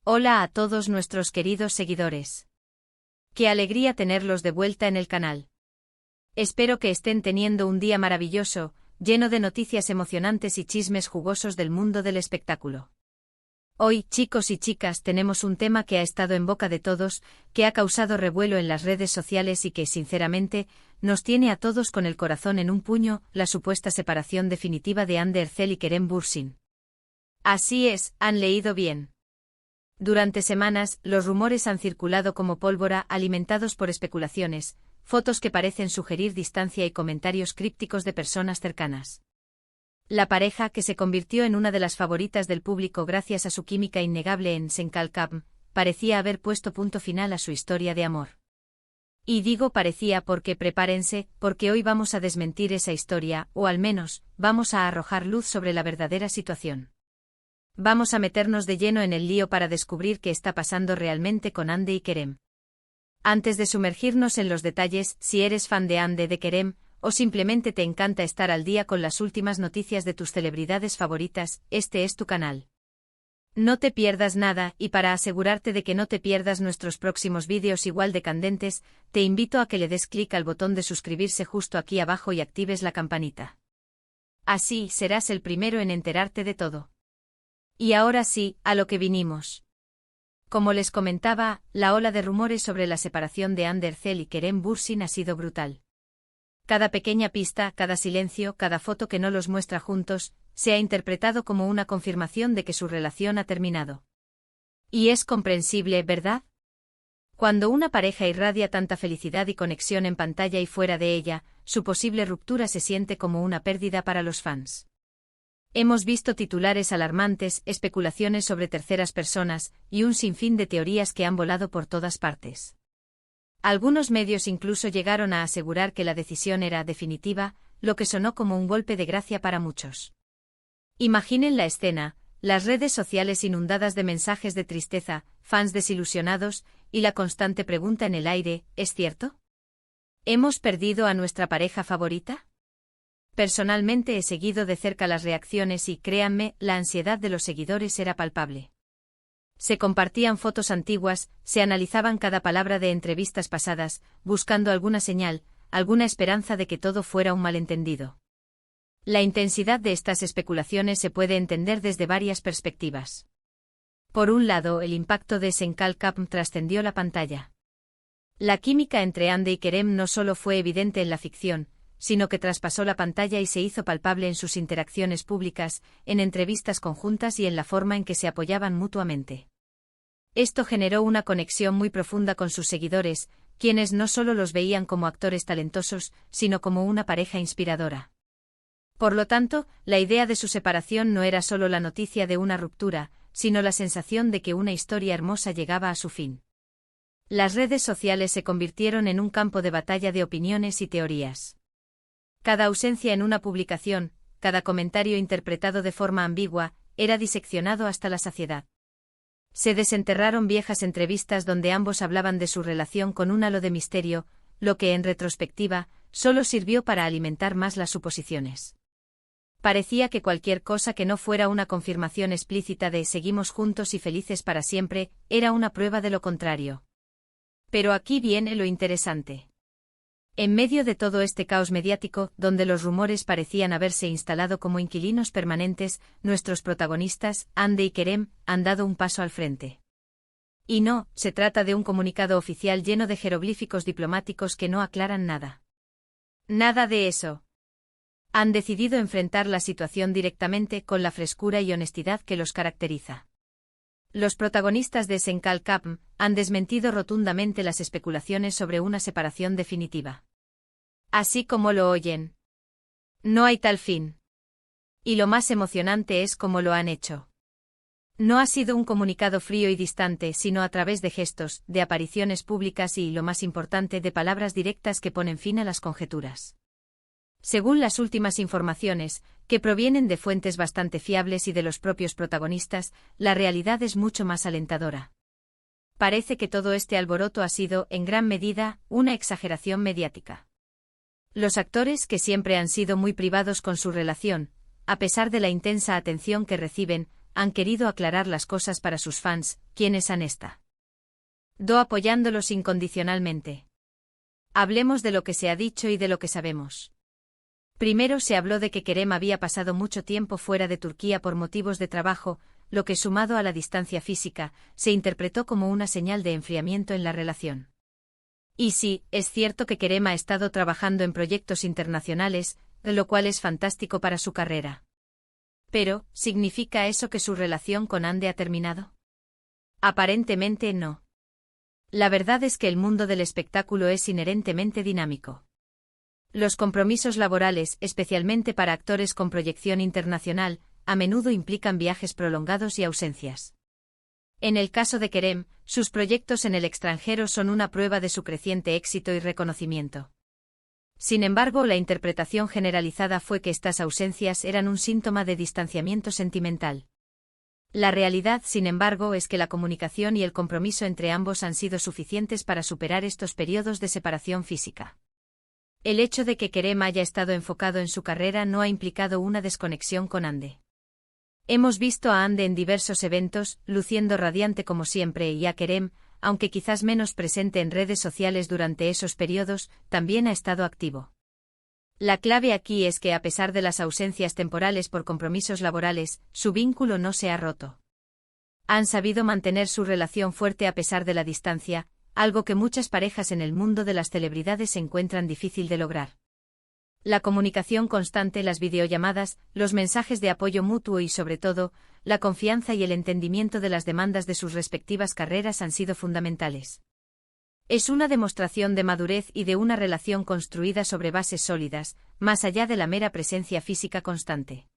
Hola a todos nuestros queridos seguidores. Qué alegría tenerlos de vuelta en el canal. Espero que estén teniendo un día maravilloso, lleno de noticias emocionantes y chismes jugosos del mundo del espectáculo. Hoy, chicos y chicas, tenemos un tema que ha estado en boca de todos, que ha causado revuelo en las redes sociales y que, sinceramente, nos tiene a todos con el corazón en un puño: la supuesta separación definitiva de Hande Erçel y Kerem Bürsin. Así es, han leído bien. Durante semanas, los rumores han circulado como pólvora, alimentados por especulaciones, fotos que parecen sugerir distancia y comentarios crípticos de personas cercanas. La pareja, que se convirtió en una de las favoritas del público gracias a su química innegable en Senkalkam, parecía haber puesto punto final a su historia de amor. Y digo parecía porque prepárense, porque hoy vamos a desmentir esa historia, o al menos, vamos a arrojar luz sobre la verdadera situación. Vamos a meternos de lleno en el lío para descubrir qué está pasando realmente con Hande y Kerem. Antes de sumergirnos en los detalles, si eres fan de Hande, de Kerem, o simplemente te encanta estar al día con las últimas noticias de tus celebridades favoritas, este es tu canal. No te pierdas nada, y para asegurarte de que no te pierdas nuestros próximos vídeos igual de candentes, te invito a que le des clic al botón de suscribirse justo aquí abajo y actives la campanita. Así serás el primero en enterarte de todo. Y ahora sí, a lo que vinimos. Como les comentaba, la ola de rumores sobre la separación de Hande Erçel y Kerem Bürsin ha sido brutal. Cada pequeña pista, cada silencio, cada foto que no los muestra juntos, se ha interpretado como una confirmación de que su relación ha terminado. Y es comprensible, ¿verdad? Cuando una pareja irradia tanta felicidad y conexión en pantalla y fuera de ella, su posible ruptura se siente como una pérdida para los fans. Hemos visto titulares alarmantes, especulaciones sobre terceras personas, y un sinfín de teorías que han volado por todas partes. Algunos medios incluso llegaron a asegurar que la decisión era definitiva, lo que sonó como un golpe de gracia para muchos. Imaginen la escena: las redes sociales inundadas de mensajes de tristeza, fans desilusionados, y la constante pregunta en el aire: ¿es cierto? ¿Hemos perdido a nuestra pareja favorita? Personalmente he seguido de cerca las reacciones y, créanme, la ansiedad de los seguidores era palpable. Se compartían fotos antiguas, se analizaban cada palabra de entrevistas pasadas, buscando alguna señal, alguna esperanza de que todo fuera un malentendido. La intensidad de estas especulaciones se puede entender desde varias perspectivas. Por un lado, el impacto de Senkalkam trascendió la pantalla. La química entre Hande y Kerem no solo fue evidente en la ficción, sino que traspasó la pantalla y se hizo palpable en sus interacciones públicas, en entrevistas conjuntas y en la forma en que se apoyaban mutuamente. Esto generó una conexión muy profunda con sus seguidores, quienes no solo los veían como actores talentosos, sino como una pareja inspiradora. Por lo tanto, la idea de su separación no era solo la noticia de una ruptura, sino la sensación de que una historia hermosa llegaba a su fin. Las redes sociales se convirtieron en un campo de batalla de opiniones y teorías. Cada ausencia en una publicación, cada comentario interpretado de forma ambigua, era diseccionado hasta la saciedad. Se desenterraron viejas entrevistas donde ambos hablaban de su relación con un halo de misterio, lo que en retrospectiva, solo sirvió para alimentar más las suposiciones. Parecía que cualquier cosa que no fuera una confirmación explícita de «seguimos juntos y felices para siempre», era una prueba de lo contrario. Pero aquí viene lo interesante. En medio de todo este caos mediático, donde los rumores parecían haberse instalado como inquilinos permanentes, nuestros protagonistas, Hande y Kerem, han dado un paso al frente. Y no, se trata de un comunicado oficial lleno de jeroglíficos diplomáticos que no aclaran nada. Nada de eso. Han decidido enfrentar la situación directamente, con la frescura y honestidad que los caracteriza. Los protagonistas de Senkalkam han desmentido rotundamente las especulaciones sobre una separación definitiva. Así como lo oyen. No hay tal fin. Y lo más emocionante es cómo lo han hecho. No ha sido un comunicado frío y distante, sino a través de gestos, de apariciones públicas y, lo más importante, de palabras directas que ponen fin a las conjeturas. Según las últimas informaciones, que provienen de fuentes bastante fiables y de los propios protagonistas, la realidad es mucho más alentadora. Parece que todo este alboroto ha sido, en gran medida, una exageración mediática. Los actores, que siempre han sido muy privados con su relación, a pesar de la intensa atención que reciben, han querido aclarar las cosas para sus fans, quienes han estado apoyándolos incondicionalmente. Hablemos de lo que se ha dicho y de lo que sabemos. Primero se habló de que Kerem había pasado mucho tiempo fuera de Turquía por motivos de trabajo, lo que sumado a la distancia física, se interpretó como una señal de enfriamiento en la relación. Y sí, es cierto que Kerem ha estado trabajando en proyectos internacionales, lo cual es fantástico para su carrera. Pero, ¿significa eso que su relación con Hande ha terminado? Aparentemente no. La verdad es que el mundo del espectáculo es inherentemente dinámico. Los compromisos laborales, especialmente para actores con proyección internacional, a menudo implican viajes prolongados y ausencias. En el caso de Kerem, sus proyectos en el extranjero son una prueba de su creciente éxito y reconocimiento. Sin embargo, la interpretación generalizada fue que estas ausencias eran un síntoma de distanciamiento sentimental. La realidad, sin embargo, es que la comunicación y el compromiso entre ambos han sido suficientes para superar estos periodos de separación física. El hecho de que Kerem haya estado enfocado en su carrera no ha implicado una desconexión con Hande. Hemos visto a Hande en diversos eventos, luciendo radiante como siempre, y a Kerem, aunque quizás menos presente en redes sociales durante esos periodos, también ha estado activo. La clave aquí es que a pesar de las ausencias temporales por compromisos laborales, su vínculo no se ha roto. Han sabido mantener su relación fuerte a pesar de la distancia, algo que muchas parejas en el mundo de las celebridades encuentran difícil de lograr. La comunicación constante, las videollamadas, los mensajes de apoyo mutuo y sobre todo, la confianza y el entendimiento de las demandas de sus respectivas carreras han sido fundamentales. Es una demostración de madurez y de una relación construida sobre bases sólidas, más allá de la mera presencia física constante.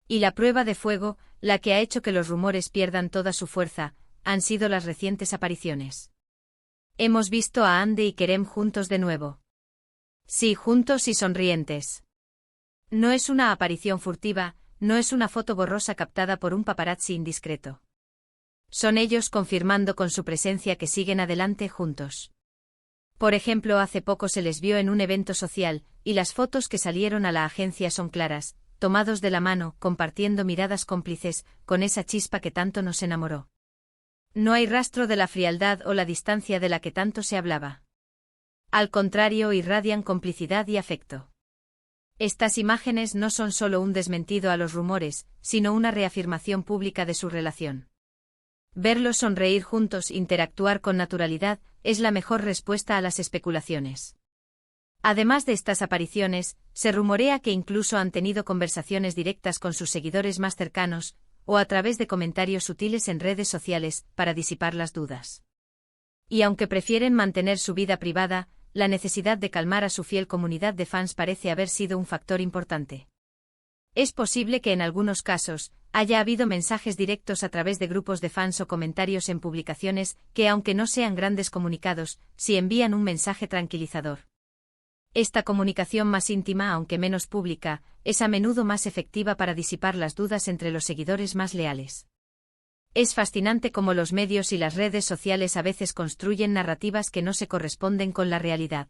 Y la prueba de fuego, la que ha hecho que los rumores pierdan toda su fuerza, han sido las recientes apariciones. Hemos visto a Hande y Kerem juntos de nuevo. Sí, juntos y sonrientes. No es una aparición furtiva, no es una foto borrosa captada por un paparazzi indiscreto. Son ellos confirmando con su presencia que siguen adelante juntos. Por ejemplo, hace poco se les vio en un evento social, y las fotos que salieron a la agencia son claras, tomados de la mano, compartiendo miradas cómplices, con esa chispa que tanto nos enamoró. No hay rastro de la frialdad o la distancia de la que tanto se hablaba. Al contrario, irradian complicidad y afecto. Estas imágenes no son solo un desmentido a los rumores, sino una reafirmación pública de su relación. Verlos sonreír juntos, interactuar con naturalidad, es la mejor respuesta a las especulaciones. Además de estas apariciones, se rumorea que incluso han tenido conversaciones directas con sus seguidores más cercanos, o a través de comentarios sutiles en redes sociales, para disipar las dudas. Y aunque prefieren mantener su vida privada, la necesidad de calmar a su fiel comunidad de fans parece haber sido un factor importante. Es posible que en algunos casos, haya habido mensajes directos a través de grupos de fans o comentarios en publicaciones que, aunque no sean grandes comunicados, sí envían un mensaje tranquilizador. Esta comunicación más íntima, aunque menos pública, es a menudo más efectiva para disipar las dudas entre los seguidores más leales. Es fascinante cómo los medios y las redes sociales a veces construyen narrativas que no se corresponden con la realidad.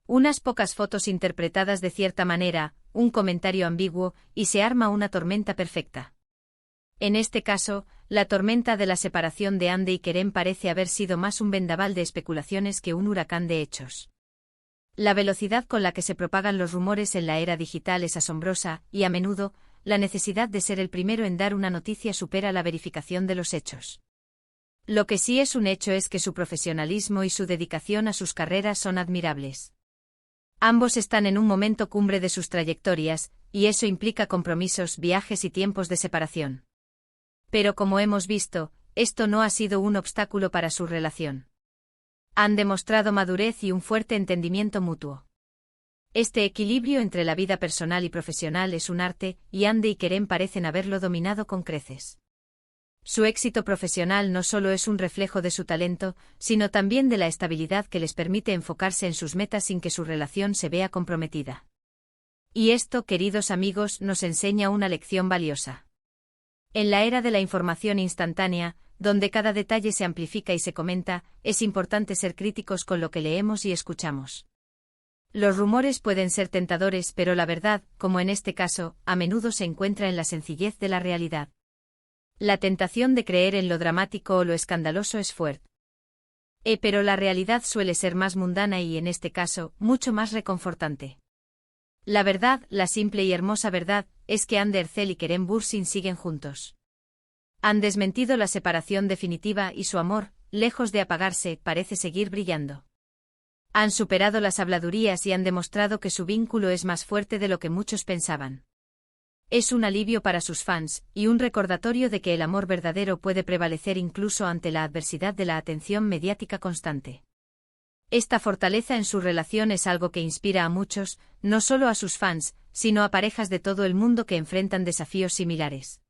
Unas pocas fotos interpretadas de cierta manera, un comentario ambiguo, y se arma una tormenta perfecta. En este caso, la tormenta de la separación de Hande y Kerem parece haber sido más un vendaval de especulaciones que un huracán de hechos. La velocidad con la que se propagan los rumores en la era digital es asombrosa, y a menudo, la necesidad de ser el primero en dar una noticia supera la verificación de los hechos. Lo que sí es un hecho es que su profesionalismo y su dedicación a sus carreras son admirables. Ambos están en un momento cumbre de sus trayectorias, y eso implica compromisos, viajes y tiempos de separación. Pero como hemos visto, esto no ha sido un obstáculo para su relación. Han demostrado madurez y un fuerte entendimiento mutuo. Este equilibrio entre la vida personal y profesional es un arte, y Hande y Kerem parecen haberlo dominado con creces. Su éxito profesional no solo es un reflejo de su talento, sino también de la estabilidad que les permite enfocarse en sus metas sin que su relación se vea comprometida. Y esto, queridos amigos, nos enseña una lección valiosa. En la era de la información instantánea, donde cada detalle se amplifica y se comenta, es importante ser críticos con lo que leemos y escuchamos. Los rumores pueden ser tentadores, pero la verdad, como en este caso, a menudo se encuentra en la sencillez de la realidad. La tentación de creer en lo dramático o lo escandaloso es fuerte. Pero la realidad suele ser más mundana y, en este caso, mucho más reconfortante. La verdad, la simple y hermosa verdad, es que Anne Ercel y Kerem Bürsin siguen juntos. Han desmentido la separación definitiva y su amor, lejos de apagarse, parece seguir brillando. Han superado las habladurías y han demostrado que su vínculo es más fuerte de lo que muchos pensaban. Es un alivio para sus fans, y un recordatorio de que el amor verdadero puede prevalecer incluso ante la adversidad de la atención mediática constante. Esta fortaleza en su relación es algo que inspira a muchos, no solo a sus fans, sino a parejas de todo el mundo que enfrentan desafíos similares.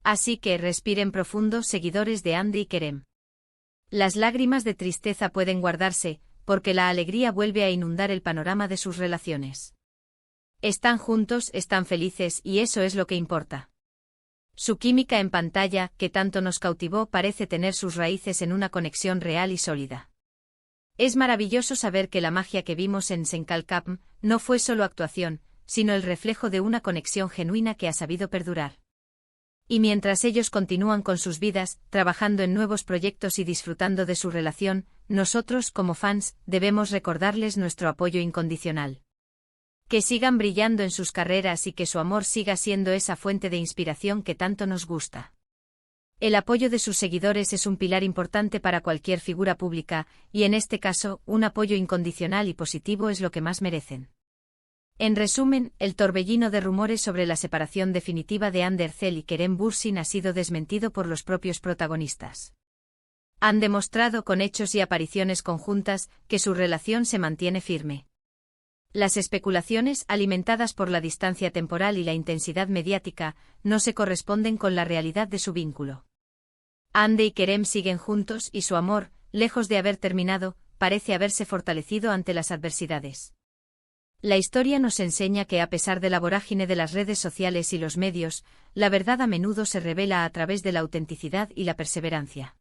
Así que respiren profundo, seguidores de Andy y Kerem. Las lágrimas de tristeza pueden guardarse, porque la alegría vuelve a inundar el panorama de sus relaciones. Están juntos, están felices y eso es lo que importa. Su química en pantalla, que tanto nos cautivó, parece tener sus raíces en una conexión real y sólida. Es maravilloso saber que la magia que vimos en Senkalkapm no fue solo actuación, sino el reflejo de una conexión genuina que ha sabido perdurar. Y mientras ellos continúan con sus vidas, trabajando en nuevos proyectos y disfrutando de su relación, nosotros, como fans, debemos recordarles nuestro apoyo incondicional. Que sigan brillando en sus carreras y que su amor siga siendo esa fuente de inspiración que tanto nos gusta. El apoyo de sus seguidores es un pilar importante para cualquier figura pública, y en este caso, un apoyo incondicional y positivo es lo que más merecen. En resumen, el torbellino de rumores sobre la separación definitiva de Anne Ercel y Kerem Bürsin ha sido desmentido por los propios protagonistas. Han demostrado con hechos y apariciones conjuntas que su relación se mantiene firme. Las especulaciones, alimentadas por la distancia temporal y la intensidad mediática, no se corresponden con la realidad de su vínculo. Anne y Kerem siguen juntos y su amor, lejos de haber terminado, parece haberse fortalecido ante las adversidades. La historia nos enseña que a pesar de la vorágine de las redes sociales y los medios, la verdad a menudo se revela a través de la autenticidad y la perseverancia.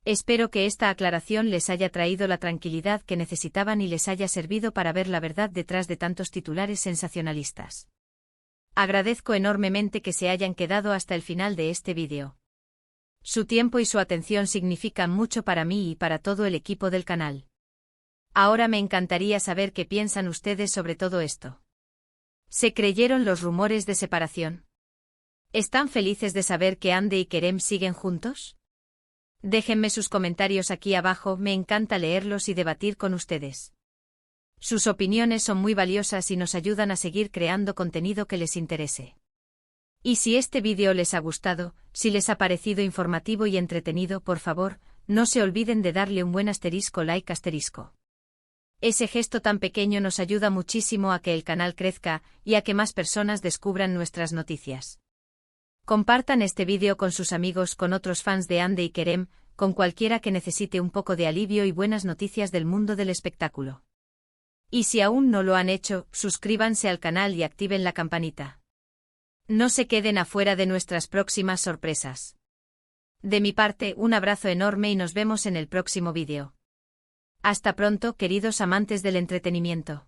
Espero que esta aclaración les haya traído la tranquilidad que necesitaban y les haya servido para ver la verdad detrás de tantos titulares sensacionalistas. Agradezco enormemente que se hayan quedado hasta el final de este vídeo. Su tiempo y su atención significan mucho para mí y para todo el equipo del canal. Ahora me encantaría saber qué piensan ustedes sobre todo esto. ¿Se creyeron los rumores de separación? ¿Están felices de saber que Anne y Kerem siguen juntos? Déjenme sus comentarios aquí abajo, me encanta leerlos y debatir con ustedes. Sus opiniones son muy valiosas y nos ayudan a seguir creando contenido que les interese. Y si este vídeo les ha gustado, si les ha parecido informativo y entretenido, por favor, no se olviden de darle un buen like. Ese gesto tan pequeño nos ayuda muchísimo a que el canal crezca y a que más personas descubran nuestras noticias. Compartan este vídeo con sus amigos, con otros fans de Anne y Kerem, con cualquiera que necesite un poco de alivio y buenas noticias del mundo del espectáculo. Y si aún no lo han hecho, suscríbanse al canal y activen la campanita. No se queden afuera de nuestras próximas sorpresas. De mi parte, un abrazo enorme y nos vemos en el próximo vídeo. Hasta pronto, queridos amantes del entretenimiento.